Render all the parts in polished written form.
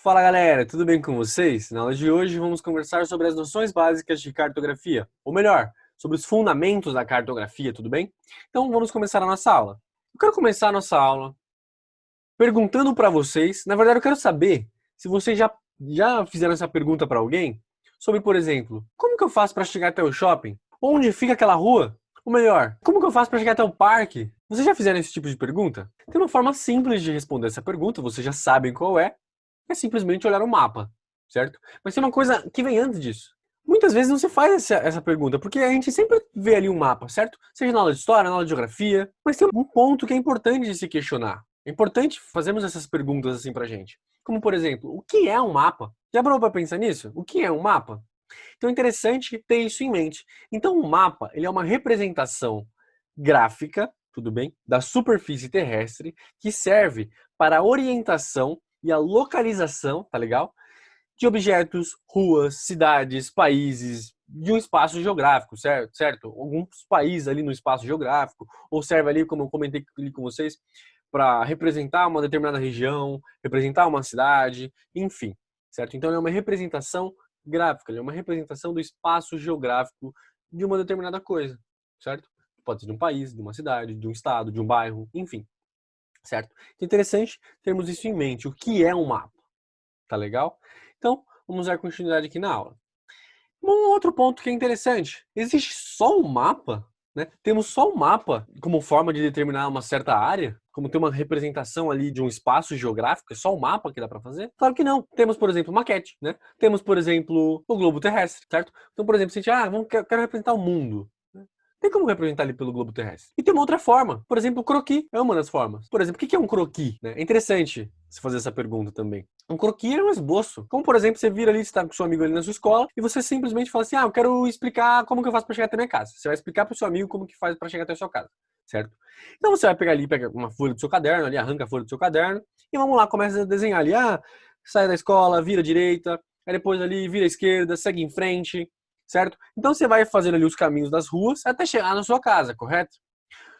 Fala galera, tudo bem com vocês? Na aula de hoje vamos conversar sobre as noções básicas de cartografia, ou melhor, sobre os fundamentos da cartografia, tudo bem? Então vamos começar a nossa aula. Eu quero começar a nossa aula perguntando para vocês, na verdade eu quero saber se vocês já fizeram essa pergunta para alguém, sobre, por exemplo, como que eu faço para chegar até o shopping? Onde fica aquela rua? Ou melhor, como que eu faço para chegar até o parque? Vocês já fizeram esse tipo de pergunta? Tem uma forma simples de responder essa pergunta, vocês já sabem qual é simplesmente olhar o mapa, certo? Mas tem uma coisa que vem antes disso. Muitas vezes não se faz essa pergunta, porque a gente sempre vê ali um mapa, certo? Seja na aula de história, na aula de geografia, mas tem um ponto que é importante de se questionar. É importante fazermos essas perguntas assim pra gente. Como, por exemplo, o que é um mapa? Já parou pra pensar nisso? O que é um mapa? Então é interessante ter isso em mente. Então o mapa, ele é uma representação gráfica, tudo bem? Da superfície terrestre, que serve para a orientação e a localização, tá legal? De objetos, ruas, cidades, países, de um espaço geográfico, certo? Alguns países ali no espaço geográfico, ou serve ali, como eu comentei ali com vocês, para representar uma determinada região, representar uma cidade, enfim, certo? Então é uma representação gráfica, é uma representação do espaço geográfico de uma determinada coisa, certo? Pode ser de um país, de uma cidade, de um estado, de um bairro, enfim, certo? Então é interessante termos isso em mente, o que é um mapa, tá legal? Então, vamos dar continuidade aqui na aula. Um outro ponto que é interessante, existe só um mapa, né? Temos só um mapa como forma de determinar uma certa área, como ter uma representação ali de um espaço geográfico, é só o mapa que dá para fazer? Claro que não. Temos, por exemplo, maquete, né? Temos, por exemplo, o globo terrestre, certo? Então, por exemplo, se a gente, quero representar o mundo. Tem como representar ele pelo globo terrestre. E tem uma outra forma. Por exemplo, o croquis é uma das formas. Por exemplo, o que é um croquis? Né? É interessante se fazer essa pergunta também. Um croquis é um esboço. Como, por exemplo, você vira ali, você está com seu amigo ali na sua escola, e você simplesmente fala assim, eu quero explicar como que eu faço para chegar até minha casa. Você vai explicar para o seu amigo como que faz para chegar até a sua casa, certo? Então você vai pegar ali, pega uma folha do seu caderno, ali arranca a folha do seu caderno, e vamos lá, começa a desenhar ali, sai da escola, vira à direita, aí depois ali vira à esquerda, segue em frente, certo? Então você vai fazendo ali os caminhos das ruas até chegar na sua casa, correto?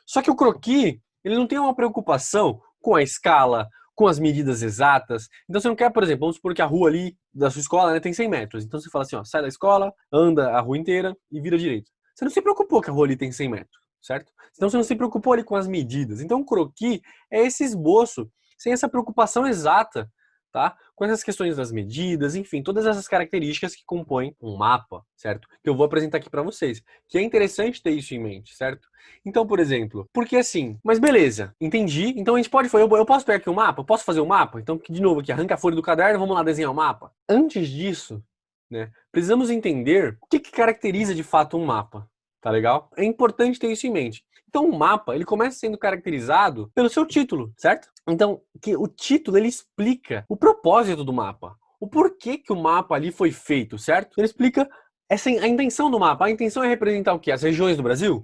Só que o croquis, ele não tem uma preocupação com a escala, com as medidas exatas. Então você não quer, por exemplo, vamos supor que a rua ali da sua escola, né, tem 100 metros. Então você fala assim, sai da escola, anda a rua inteira e vira à direita. Você não se preocupou que a rua ali tem 100 metros, certo? Então você não se preocupou ali com as medidas. Então o croquis é esse esboço, sem essa preocupação exata, tá? Com essas questões das medidas, enfim, todas essas características que compõem um mapa, certo? Que eu vou apresentar aqui para vocês. Que é interessante ter isso em mente, certo? Então, por exemplo, porque assim, mas beleza, entendi. Então a gente pode, eu posso pegar aqui o mapa? Eu posso fazer o mapa? Então, de novo aqui, arranca a folha do caderno, vamos lá desenhar o mapa. Antes disso, né, precisamos entender o que caracteriza de fato um mapa, tá legal? É importante ter isso em mente. Então, o mapa, ele começa sendo caracterizado pelo seu título, certo? Então, que o título, ele explica o propósito do mapa. O porquê que o mapa ali foi feito, certo? Ele explica a intenção do mapa. A intenção é representar o quê? As regiões do Brasil?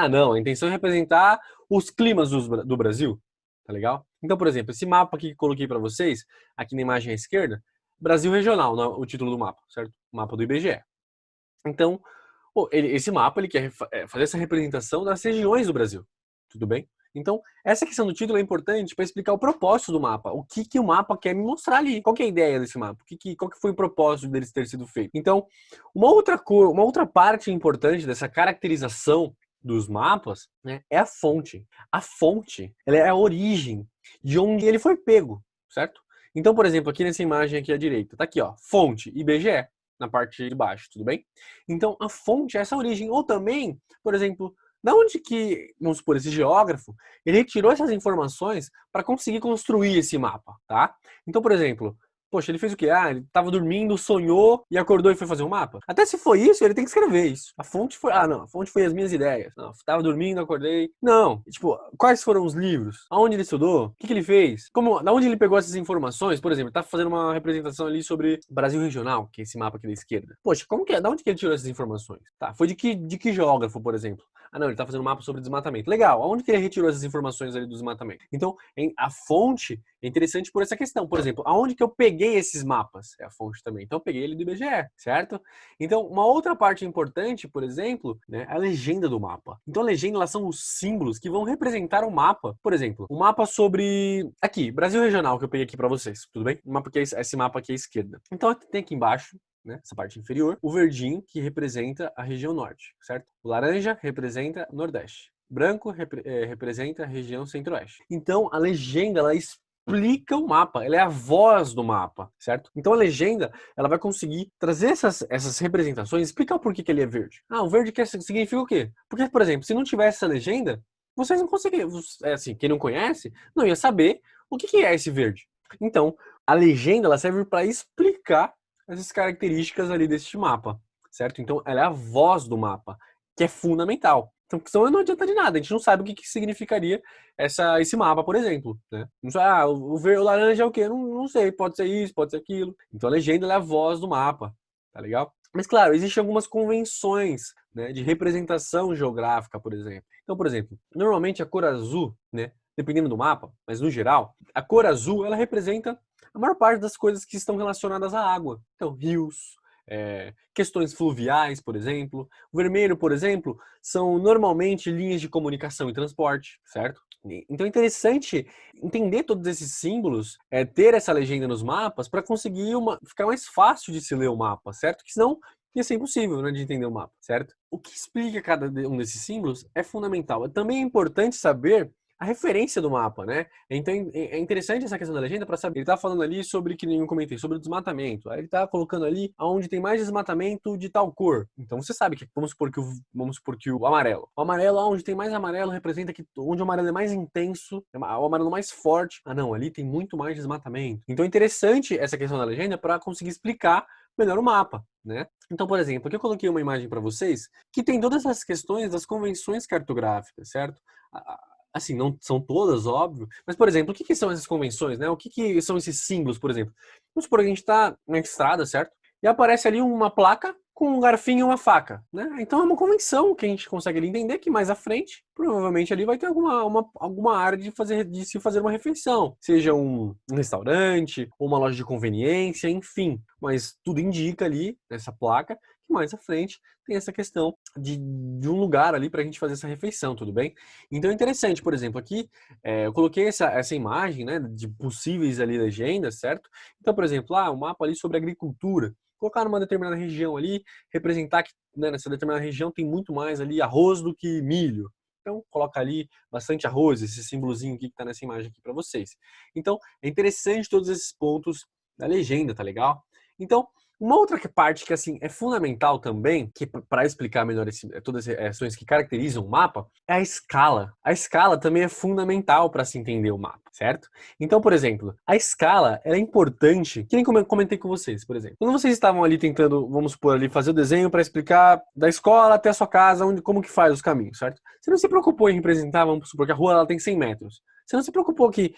Não, a intenção é representar os climas do Brasil, tá legal? Então, por exemplo, esse mapa aqui que eu coloquei para vocês, aqui na imagem à esquerda, Brasil Regional, o título do mapa, certo? O mapa do IBGE. Então, esse mapa ele quer fazer essa representação das regiões do Brasil, tudo bem? Então, essa questão do título é importante para explicar o propósito do mapa, o que o mapa quer me mostrar ali, qual que é a ideia desse mapa, qual que foi o propósito deles ter sido feito. Então, uma outra parte importante dessa caracterização dos mapas, né, é a fonte. A fonte, ela é a origem de onde ele foi pego, certo? Então, por exemplo, aqui nessa imagem aqui à direita, tá aqui, ó, fonte IBGE na parte de baixo, tudo bem? Então, a fonte é essa origem. Ou também, por exemplo, da onde que, vamos supor, esse geógrafo, ele retirou essas informações para conseguir construir esse mapa, tá? Então, por exemplo, poxa, ele fez o quê? Ele estava dormindo, sonhou e acordou e foi fazer um mapa? Até se foi isso, ele tem que escrever isso. A fonte foi, não, a fonte foi as minhas ideias. Não, estava dormindo, acordei. Não, tipo, quais foram os livros? Aonde ele estudou? O que ele fez? Da onde ele pegou essas informações? Por exemplo, ele tá fazendo uma representação ali sobre Brasil Regional, que é esse mapa aqui da esquerda. Poxa, como que é? Da onde que ele tirou essas informações? Tá, foi de que geógrafo, por exemplo? Não, ele tá fazendo um mapa sobre desmatamento. Legal, aonde que ele retirou essas informações ali do desmatamento? Então, a fonte É interessante por essa questão. Por exemplo, aonde que eu peguei esses mapas? É a fonte também. Então, eu peguei ele do IBGE, certo? Então, uma outra parte importante, por exemplo, né, é a legenda do mapa. Então, a legenda, elas são os símbolos que vão representar o mapa. Por exemplo, um mapa sobre... Aqui, Brasil Regional, que eu peguei aqui para vocês, tudo bem? O mapa que é esse mapa aqui à esquerda. Então, tem aqui embaixo, né, essa parte inferior, o verdinho que representa a região norte, certo? O laranja representa o nordeste. Branco representa a região centro-oeste. Então, a legenda, ela explica o mapa, ela é a voz do mapa, certo? Então, a legenda, ela vai conseguir trazer essas representações, explicar o porquê que ele é verde. Ah, o verde significa o quê? Porque, por exemplo, se não tivesse essa legenda, vocês não conseguiriam, assim, quem não conhece, não ia saber o que é esse verde. Então, a legenda, ela serve para explicar essas características ali deste mapa, certo? Então, ela é a voz do mapa, que é fundamental. Então, senão não adianta de nada, a gente não sabe o que significaria esse mapa, por exemplo, né? Não sei, o laranja é o quê? Não sei, pode ser isso, pode ser aquilo. Então, a legenda ela é a voz do mapa, tá legal? Mas, claro, existem algumas convenções, né, de representação geográfica, por exemplo. Então, por exemplo, normalmente a cor azul, né, dependendo do mapa, mas no geral, a cor azul, ela representa a maior parte das coisas que estão relacionadas à água. Então, rios, questões fluviais, por exemplo. O vermelho, por exemplo, são normalmente linhas de comunicação e transporte, certo? Então é interessante entender todos esses símbolos, ter essa legenda nos mapas para conseguir ficar mais fácil de se ler o mapa, certo? Que senão ia ser impossível, né, de entender o mapa, certo? O que explica cada um desses símbolos é fundamental. Também é importante saber a referência do mapa, né? Então é interessante essa questão da legenda para saber. Ele tá falando ali sobre, que nem eu comentei, sobre o desmatamento. Aí ele tá colocando ali aonde tem mais desmatamento de tal cor. Então você sabe que vamos supor que o amarelo. O amarelo, onde tem mais amarelo, representa que onde o amarelo é mais intenso, é o amarelo mais forte. Ah, não, ali tem muito mais desmatamento. Então é interessante essa questão da legenda para conseguir explicar melhor o mapa, né? Então, por exemplo, aqui eu coloquei uma imagem para vocês que tem todas essas questões das convenções cartográficas, certo? Assim, não são todas, óbvio, mas, por exemplo, o que são essas convenções, né? O que são esses símbolos, por exemplo? Vamos supor que a gente está na estrada, certo? E aparece ali uma placa com um garfinho e uma faca, né? Então é uma convenção que a gente consegue ali entender que mais à frente, provavelmente ali vai ter alguma área de se fazer uma refeição, seja um restaurante, ou uma loja de conveniência, enfim. Mas tudo indica ali, nessa placa, que mais à frente tem essa questão de um lugar ali para a gente fazer essa refeição, tudo bem? Então é interessante, por exemplo, aqui eu coloquei essa imagem, né, de possíveis ali legendas, certo? Então, por exemplo, um mapa ali sobre agricultura. Colocar numa determinada região ali, representar que, né, nessa determinada região tem muito mais ali arroz do que milho. Então, coloca ali bastante arroz, esse símbolozinho aqui que está nessa imagem aqui para vocês. Então, é interessante todos esses pontos da legenda, tá legal? Então, uma outra parte que assim é fundamental também, que para explicar melhor todas as ações que caracterizam o mapa, é a escala. A escala também é fundamental para se entender o mapa, certo? Então, por exemplo, a escala ela é importante, que nem como eu comentei com vocês, por exemplo. Quando vocês estavam ali tentando, vamos supor ali, fazer o desenho para explicar da escola até a sua casa, como que faz os caminhos, certo? Você não se preocupou em representar, vamos supor que a rua ela tem 100 metros. Você não se preocupou que,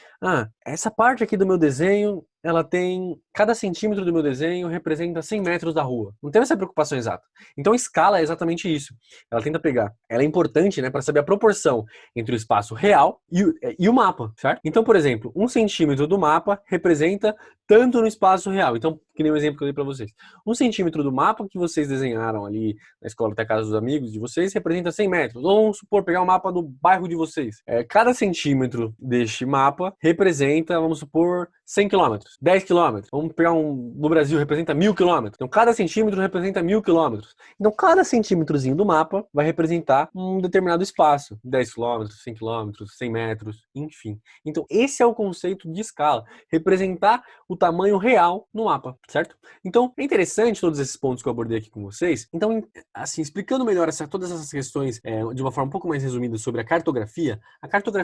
essa parte aqui do meu desenho, ela tem, cada centímetro do meu desenho representa 100 metros da rua. Não teve essa preocupação exata. Então, a escala é exatamente isso. Ela tenta pegar. Ela é importante, né, para saber a proporção entre o espaço real e o mapa, certo? Então, por exemplo, 1 centímetro do mapa representa tanto no espaço real. Então, que nem um exemplo que eu dei para vocês. 1 centímetro do mapa que vocês desenharam ali na escola até a casa dos amigos de vocês representa 100 metros. Ou vamos supor, pegar o mapa do bairro de vocês. Cada centímetro deste mapa representa, vamos supor, 100 quilômetros, 10 quilômetros. Vamos pegar no Brasil, representa 1000 quilômetros. Então, cada centímetro representa 1000 quilômetros. Então, cada centímetrozinho do mapa vai representar um determinado espaço. 10 quilômetros, 100 quilômetros, 100 metros, enfim. Então, esse é o conceito de escala. Representar o tamanho real no mapa, certo? Então, é interessante todos esses pontos que eu abordei aqui com vocês. Então, assim, explicando melhor todas essas questões de uma forma um pouco mais resumida sobre a cartografia,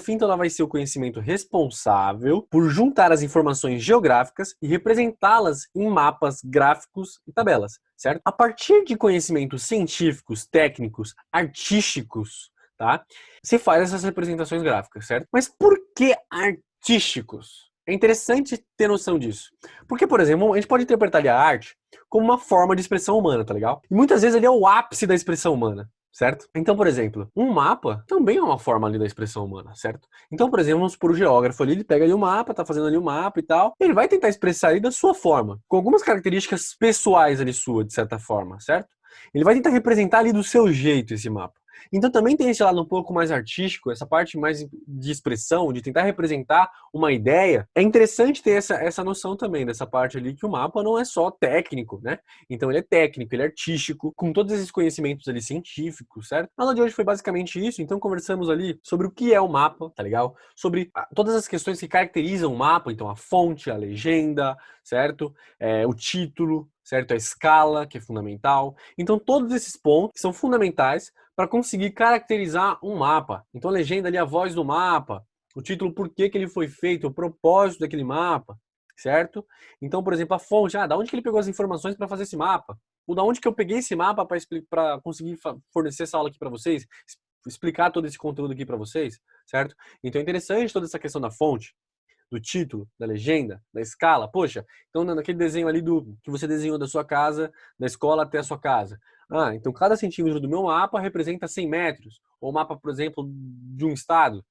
então, ela vai ser o conhecimento responsável por juntar as informações geográficas e representá-las em mapas, gráficos e tabelas, certo? A partir de conhecimentos científicos, técnicos, artísticos, tá? Se faz essas representações gráficas, certo? Mas por que artísticos? É interessante ter noção disso. Porque, por exemplo, a gente pode interpretar a arte como uma forma de expressão humana, tá legal? E muitas vezes ele é o ápice da expressão humana. certo? Então, por exemplo, um mapa também é uma forma ali da expressão humana, certo? Então, por exemplo, vamos supor o geógrafo ali, ele pega ali o mapa, tá fazendo ali o mapa e tal, ele vai tentar expressar ali da sua forma, com algumas características pessoais ali sua, de certa forma, certo? Ele vai tentar representar ali do seu jeito esse mapa. Então também tem esse lado um pouco mais artístico, essa parte mais de expressão, de tentar representar uma ideia. É interessante ter essa noção também, dessa parte ali, que o mapa não é só técnico, né? Então ele é técnico, ele é artístico, com todos esses conhecimentos ali científicos, certo? A aula de hoje foi basicamente isso, então conversamos ali sobre o que é o mapa, tá legal? Sobre todas as questões que caracterizam o mapa, então a fonte, a legenda, certo? O título, certo? A escala, que é fundamental. Então todos esses pontos são fundamentais para conseguir caracterizar um mapa. Então a legenda ali, a voz do mapa, o título, por que ele foi feito, o propósito daquele mapa, certo? Então, por exemplo, a fonte, da onde que ele pegou as informações para fazer esse mapa? Ou da onde que eu peguei esse mapa para conseguir fornecer essa aula aqui para vocês, explicar todo esse conteúdo aqui para vocês, certo? Então é interessante toda essa questão da fonte, do título, da legenda, da escala. Poxa, então naquele desenho ali do que você desenhou da sua casa, da escola até a sua casa. Então cada centímetro do meu mapa representa 100 metros. Ou mapa, por exemplo, de um estado.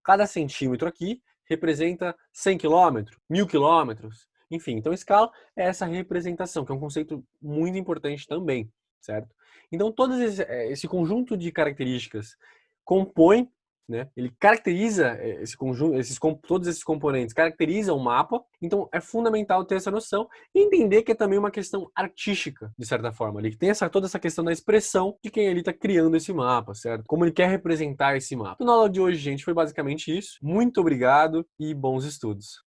Cada centímetro aqui representa 100 quilômetros, 1000 quilômetros. Enfim, então escala é essa representação, que é um conceito muito importante também, certo? Então todo esse conjunto de características compõe, né? Ele caracteriza esse conjunto, todos esses componentes caracterizam o mapa, então é fundamental ter essa noção e entender que é também uma questão artística, de certa forma. Ele tem toda essa questão da expressão de quem ele está criando esse mapa, certo? Como ele quer representar esse mapa. Então, na aula de hoje, gente, foi basicamente isso. Muito obrigado e bons estudos.